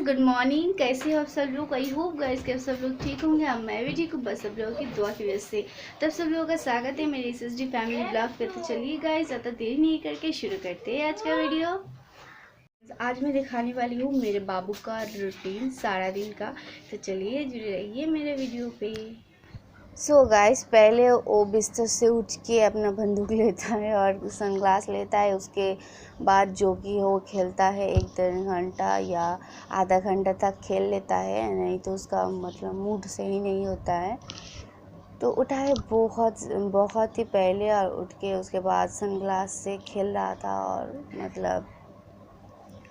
Guys, good morning. कैसे हो आप सब लोग? आई होप गाइस कि आप सब लोग ठीक होंगे। अब मैं भी ठीक हूँ, बस सब लोगों की दुआ की वजह से। तब सब लोगों का स्वागत है मेरे SSD फैमिली ब्लॉग पे। तो चलिए गाइस, ज़्यादा देर नहीं करके शुरू करते हैं आज का वीडियो। आज मैं दिखाने वाली हूँ मेरे बाबू का रूटीन सारा दिन का। तो चलिए जुड़े रहिए मेरे वीडियो पे। सो गाइस, पहले वो बिस्तर से उठ के अपना बंदूक लेता है और सनग्लास लेता है। उसके बाद जो कि वो खेलता है 1-1.5 घंटा या आधा घंटा तक खेल लेता है, नहीं तो उसका मतलब मूड सही नहीं होता है। तो उठा है बहुत बहुत ही पहले और उठ के उसके बाद सनग्लास से खेल रहा था और मतलब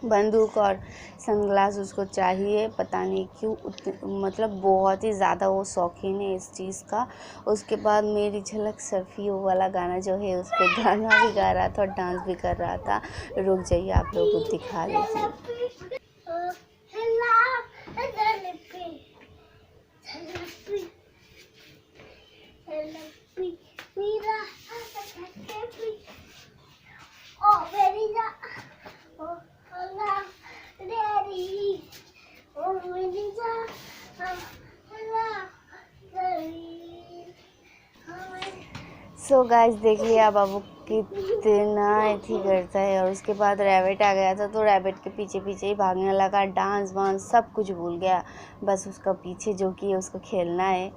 बंदूक और सनग्लास उसको चाहिए, पता नहीं क्यों मतलब बहुत ही ज़्यादा वो शौकीन है इस चीज़ का। उसके बाद मेरी झलक सफ़ी वो वाला गाना जो है उस पर गाना भी गा रहा था और डांस भी कर रहा था। रुक जाइए, आप लोगों को दिखा देती हूँ। सो गाइस, देख लिया बाबू कितना एथी करता है। और उसके बाद रैबिट आ गया था तो रैबिट के पीछे पीछे ही भागने लगा, डांस वांस सब कुछ भूल गया, बस उसका पीछे जो कि उसको खेलना है।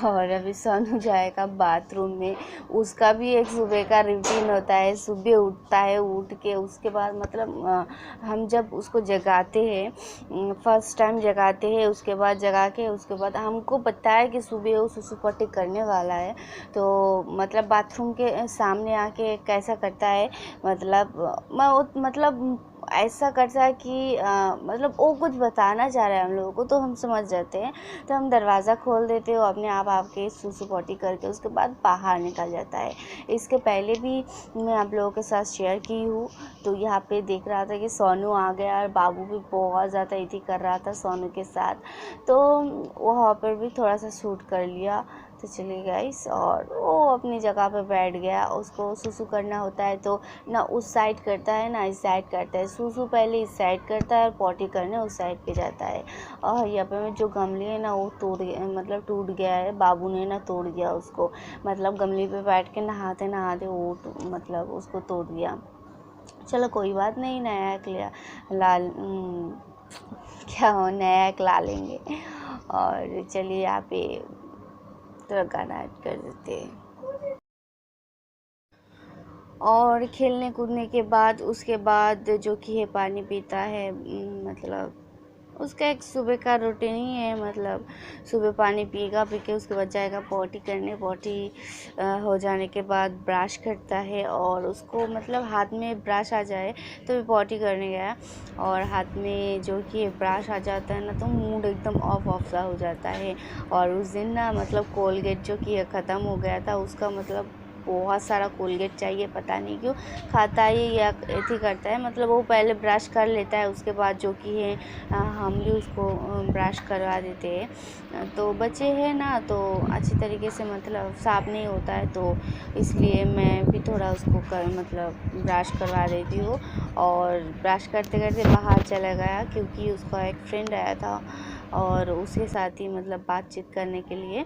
और अभी सोनू जाएगा बाथरूम में। उसका भी एक सुबह का रूटीन होता है, सुबह उठता है, उठ के उसके बाद मतलब हम जब उसको जगाते हैं, फर्स्ट टाइम जगाते हैं, उसके बाद जगा के उसके बाद हमको पता है कि सुबह वो सुसु पट्टी करने वाला है। तो मतलब बाथरूम के सामने आके कैसा करता है, मतलब ऐसा करता है कि मतलब वो कुछ बताना चाह रहा है हम लोगों को, तो हम समझ जाते हैं। तो हम दरवाज़ा खोल देते हो, अपने आप आके सुसु पॉटी करके उसके बाद बाहर निकल जाता है। इसके पहले भी मैं आप लोगों के साथ शेयर की हूँ। तो यहाँ पे देख रहा था कि सोनू आ गया और बाबू भी बहुत ज़्यादा इति कर रहा था सोनू के साथ, तो वहाँ पर भी थोड़ा सा शूट कर लिया। तो चलिए गाइस, और वो अपनी जगह पे बैठ गया। उसको सुसु करना होता है तो ना उस साइड करता है ना इस साइड करता है। सुसु पहले इस साइड करता है और पॉटी करने उस साइड पे जाता है। और यहाँ पे जो गमले है ना वो मतलब टूट गया है, बाबू ने ना तोड़ दिया उसको। मतलब गमले पे बैठ के नहाते नहाते वो मतलब उसको तोड़ दिया। चलो कोई बात नहीं, नया एक क्या हो, नया एक ला लेंगे। और चलिए यहाँ पे तो गाना ऐड कर देते हैं। और खेलने कूदने के बाद उसके बाद जो कि है पानी पीता है। मतलब उसका एक सुबह का रूटीन ही है, मतलब सुबह पानी पिएगा, पी के उसके बाद जाएगा पॉटी करने। पॉटी हो जाने के बाद ब्रश करता है और उसको मतलब हाथ में ब्रश आ जाए तो भी पॉटी करने गया और हाथ में जो कि ब्रश आ जाता है ना तो मूड एकदम ऑफ सा हो जाता है। और उस दिन ना मतलब कोलगेट जो कि ख़त्म हो गया था उसका, मतलब बहुत सारा कोलगेट चाहिए, पता नहीं क्यों खाता है या ऐसे करता है। मतलब वो पहले ब्रश कर लेता है, उसके बाद जो कि है हम भी उसको ब्रश करवा देते हैं। तो बच्चे हैं ना तो अच्छी तरीके से मतलब साफ नहीं होता है, तो इसलिए मैं भी थोड़ा उसको मतलब ब्रश करवा देती हूँ। और ब्रश करते करते बाहर चला गया क्योंकि उसका एक फ्रेंड आया था और उसके साथ ही मतलब बातचीत करने के लिए।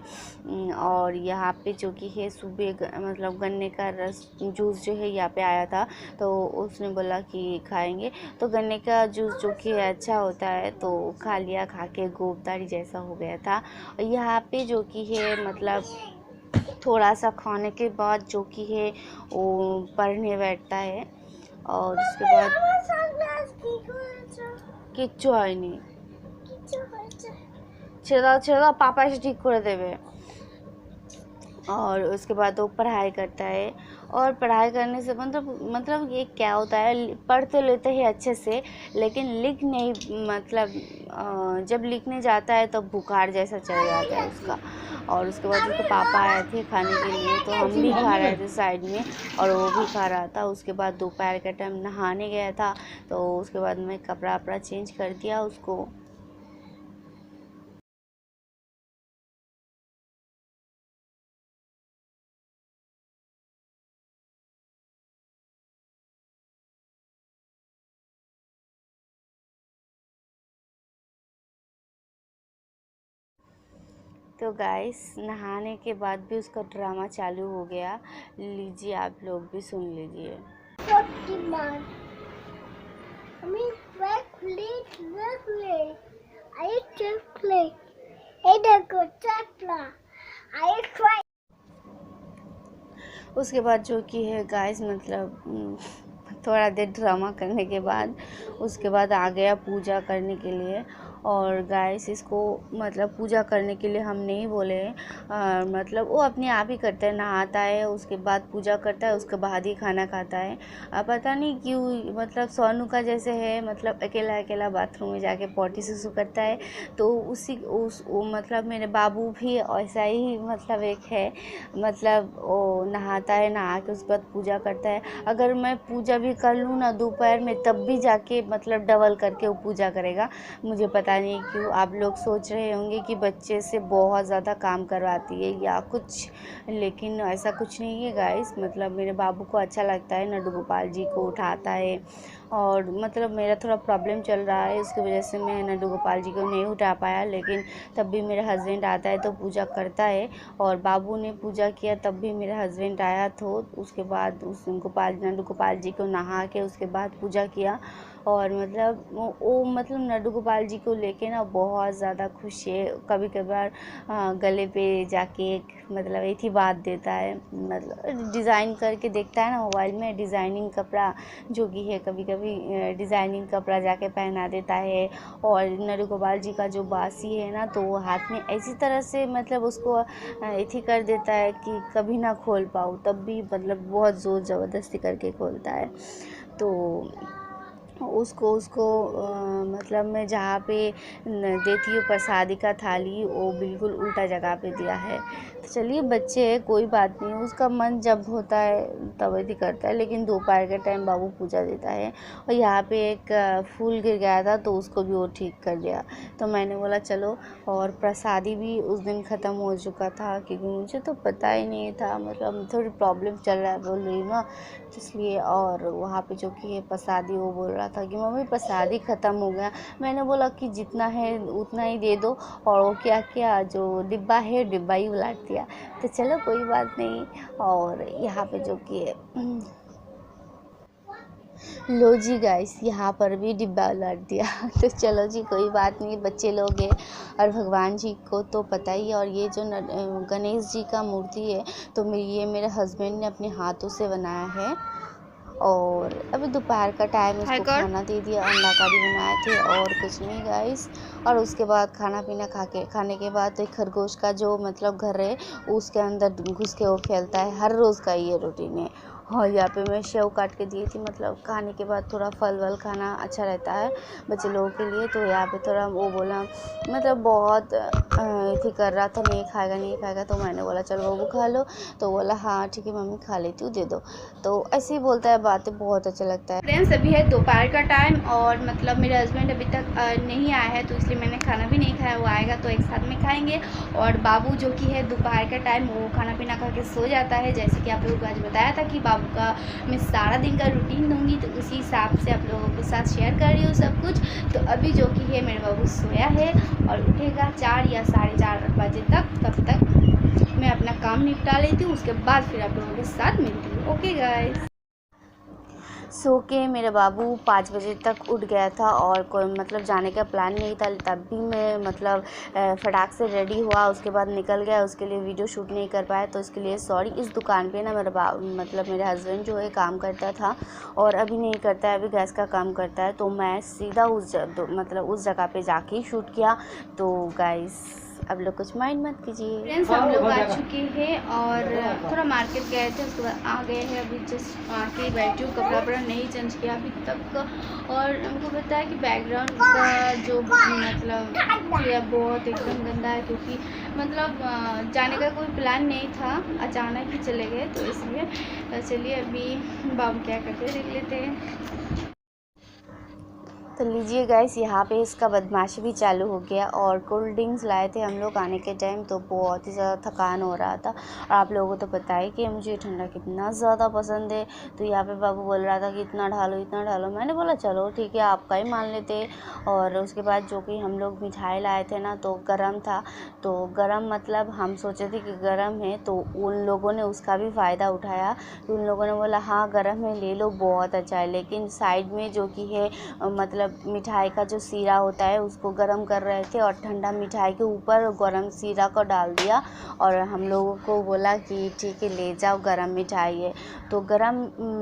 और यहाँ पे जो कि है सुबह मतलब गन्ने का रस जूस जो है यहाँ पे आया था, तो उसने बोला कि खाएंगे। तो गन्ने का जूस जो कि अच्छा होता है तो खा लिया, खा के गोबदारी जैसा हो गया था। यहाँ पे जो कि है मतलब थोड़ा सा खाने के बाद जो कि है वो पढ़ने बैठता है। और उसके बाद কিচ্ছু হয়নি, ছেড়ে দাও ছেড়ে দাও, পাপা এসে ঠিক করে দেবে। और उसके बाद वो पढ़ाई करता है। और पढ़ाई करने से मतलब ये क्या होता है, पढ़ तो लेते हैं अच्छे से लेकिन लिख नहीं, मतलब जब लिखने जाता है तो बुखार जैसा चल जाता है उसका। और उसके बाद उसके पापा आए थे खाने के लिए तो हम भी खा रहे थे साइड में और वो भी खा रहा था। उसके बाद दोपहर का टाइम नहाने गया था तो उसके बाद मैं कपड़ा वपड़ा चेंज कर दिया उसको। तो गाइस नहाने के बाद भी उसका ड्रामा चालू हो गया। लीजिए आप लोग भी सुन लीजिए। उसके बाद जो कि है गाइस मतलब थोड़ा देर ड्रामा करने के बाद उसके बाद आ गया पूजा करने के लिए। और गाइस इसको मतलब पूजा करने के लिए हम नहीं बोले, मतलब वो अपने आप ही करता है, नहाता है उसके बाद पूजा करता है, उसके बाद ही खाना खाता है। पता नहीं क्यों मतलब सोनू का जैसे है, मतलब अकेला अकेला बाथरूम में जाके पॉटी सुसु करता है। तो मतलब मेरे बाबू भी ऐसा ही मतलब एक है, मतलब वो नहाता है, नहा के उसके बाद पूजा करता है। अगर मैं पूजा भी कर लूँ ना दोपहर में, तब भी जाके मतलब डबल करके वो पूजा करेगा। मुझे पता नहीं क्यों। आप लोग सोच रहे होंगे कि बच्चे से बहुत ज़्यादा काम करवाती है या कुछ, लेकिन ऐसा कुछ नहीं है गाइस। मतलब मेरे बाबू को अच्छा लगता है, नंदू गोपाल जी को उठाता है। और मतलब मेरा थोड़ा प्रॉब्लम चल रहा है, उसकी वजह से मैं नंदू गोपाल जी को नहीं उठा पाया, लेकिन तब भी मेरा हस्बैंड आता है तो पूजा करता है। और बाबू ने पूजा किया तब भी मेरा हस्बैंड आया, तो उसके बाद उस नंदू गोपाल जी को नहा के उसके बाद पूजा किया। और मतलब वो मतलब नंदू गोपाल जी को लेके ना बहुत ज़्यादा खुश है। कभी कभार गले पे जाके मतलब एक ही बात देता है, मतलब डिज़ाइन करके देखता है ना मोबाइल में, डिज़ाइनिंग कपड़ा जो कि है, कभी कभी डिज़ाइनिंग कपड़ा जाके पहना देता है। और नंदू गोपाल जी का जो बासी है ना, तो वो हाथ में ऐसी तरह से मतलब उसको एथी कर देता है कि कभी ना खोल पाऊँ, तब भी मतलब बहुत ज़ोर ज़बरदस्ती करके खोलता है। तो उसको मतलब मैं जहाँ पे देती हूँ प्रसादी का थाली, वो बिल्कुल उल्टा जगह पे दिया है। तो चलिए बच्चे है, कोई बात नहीं, उसका मन जब होता है तब ही करता है। लेकिन दोपहर के टाइम बाबू पूजा देता है। और यहाँ पे एक फूल गिर गया था तो उसको भी वो ठीक कर दिया। तो मैंने बोला चलो, और प्रसादी भी उस दिन ख़त्म हो चुका था, क्योंकि मुझे तो पता ही नहीं था, मतलब थोड़ी प्रॉब्लम चल रहा है बोल रही ना, इसलिए। और वहाँ पे जो कि है प्रसादी, वो बोल रहा था कि मम्मी प्रसादी ख़त्म हो गया। मैंने बोला कि जितना है उतना ही दे दो, और वो क्या किया, जो डिब्बा है डिब्बा ही उलट दिया। तो चलो कोई बात नहीं। और यहाँ पे जो कि है लो जी गाइस, यहाँ पर भी डिब्बा उलट दिया। तो चलो जी कोई बात नहीं, बच्चे लोग हैं और भगवान जी को तो पता ही है। और ये जो गणेश जी का मूर्ति है, तो ये मेरे हस्बैंड ने अपने हाथों से बनाया है। और अभी दोपहर का टाइम, उसको खाना दे दिया, अंडा करी बनाए थे और कुछ नहीं गाइस। और उसके बाद खाना पीना खाने के बाद तो एक खरगोश का जो मतलब घर है, उसके अंदर घुस के वो खेलता है। हर रोज़ का ये रूटीन है। और यहाँ पे मैं सेव काट के दी थी, मतलब खाने के बाद थोड़ा फल वल खाना अच्छा रहता है बच्चे लोगों के लिए। तो यहाँ पे थोड़ा वो बोला, मतलब बहुत थी कर रहा था, नहीं खाएगा। तो मैंने बोला चलो वो खा लो। तो बोला हाँ ठीक है मम्मी खा लेती हूँ, दे दो। तो ऐसे ही बोलता है, बातें बहुत अच्छा लगता है। फ्रेंड्स अभी है दोपहर का टाइम, और मतलब मेरे हस्बैंड अभी तक नहीं आया है, तो इसलिए मैंने खाना भी नहीं खाया। वो आएगा तो एक साथ में खाएंगे। और बाबू जो कि है दोपहर का टाइम वो खाना पीना खा के सो जाता है, जैसे कि आप लोगों को आज बताया था कि बाबू का मैं सारा दिन का रूटीन दूंगी, तो उसी हिसाब से आप लोगों के साथ शेयर कर रही हूँ सब कुछ। तो अभी जो कि है मेरे बाबू सोया है और उठेगा 4 या 4:30 बजे तक। तब तक मैं अपना काम निपटा लेती हूँ, उसके बाद फिर आप लोगों के साथ मिलती हूँ। Okay guys. सो के मेरा बाबू 5 बजे तक उठ गया था, और कोई मतलब जाने का प्लान नहीं था, तब भी मैं मतलब फटाक से रेडी हुआ, उसके बाद निकल गया। उसके लिए वीडियो शूट नहीं कर पाया, तो इसके लिए सॉरी। इस दुकान पे ना मतलब मेरे हस्बैंड जो है काम करता था, और अभी नहीं करता है, अभी गैस का काम करता है। तो मैं सीधा उस जगह पे जाके ही शूट किया। तो गाइस अब लोग कुछ माइंड मत कीजिए। फ्रेंड्स हम लोग आ चुके हैं और थोड़ा मार्केट गए थे, उसके बाद आ गए हैं। अभी जस्ट आके बैठी हूँ, कपड़ा वपड़ा नहीं चेंज किया अभी तक। और हमको पता है कि बैकग्राउंड का जो मतलब बहुत एकदम गंदा है, क्योंकि मतलब जाने का कोई प्लान नहीं था, अचानक ही चले गए, तो इसलिए चलिए अभी बाबू क्या करते देख लेते हैं। तो लीजिए गाइस, यहाँ पे इसका बदमाशी भी चालू हो गया। और कोल्ड ड्रिंक्स लाए थे हम लोग आने के टाइम, तो बहुत ही ज़्यादा थकान हो रहा था। और आप लोगों को तो पता ही कि मुझे ठंडा कितना ज़्यादा पसंद है। तो यहाँ पे बाबू बोल रहा था कि इतना ढालो इतना ढालो। मैंने बोला चलो ठीक है, आपका ही मान लेते। और उसके बाद जो कि हम लोग मिठाई लाए थे ना, तो गर्म था। तो गर्म मतलब हम सोचे थे कि गर्म है, तो उन लोगों ने उसका भी फ़ायदा उठाया। तो उन लोगों ने बोला हाँ गर्म है, ले लो, बहुत अच्छा है। लेकिन साइड में जो कि है मतलब मिठाई का जो सीरा होता है उसको गरम कर रहे थे, और ठंडा मिठाई के ऊपर गरम सीरा को डाल दिया। और हम लोगों को बोला कि ठीक है ले जाओ, गरम मिठाई है। तो गरम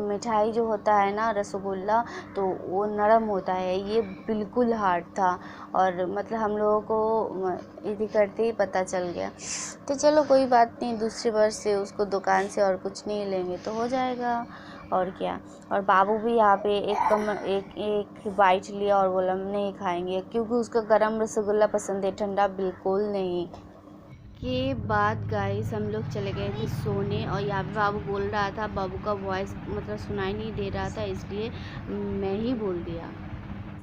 मिठाई जो होता है ना, रसगुल्ला, तो वो नरम होता है, ये बिल्कुल हार्ड था। और मतलब हम लोगों को यदि करते ही पता चल गया। तो चलो कोई बात नहीं, दूसरी बार से उसको दुकान से और कुछ नहीं लेंगे तो हो जाएगा, और क्या। और बाबू भी यहाँ पे एक बाइट लिया और बोला नहीं खाएंगे, क्योंकि उसको गरम रसगुल्ला पसंद है, ठंडा बिल्कुल नहीं। के बाद गाइस हम लोग चले गए थे सोने। और यहाँ पे बाबू बोल रहा था, बाबू का वॉइस मतलब सुनाई नहीं दे रहा था, इसलिए मैं ही बोल दिया।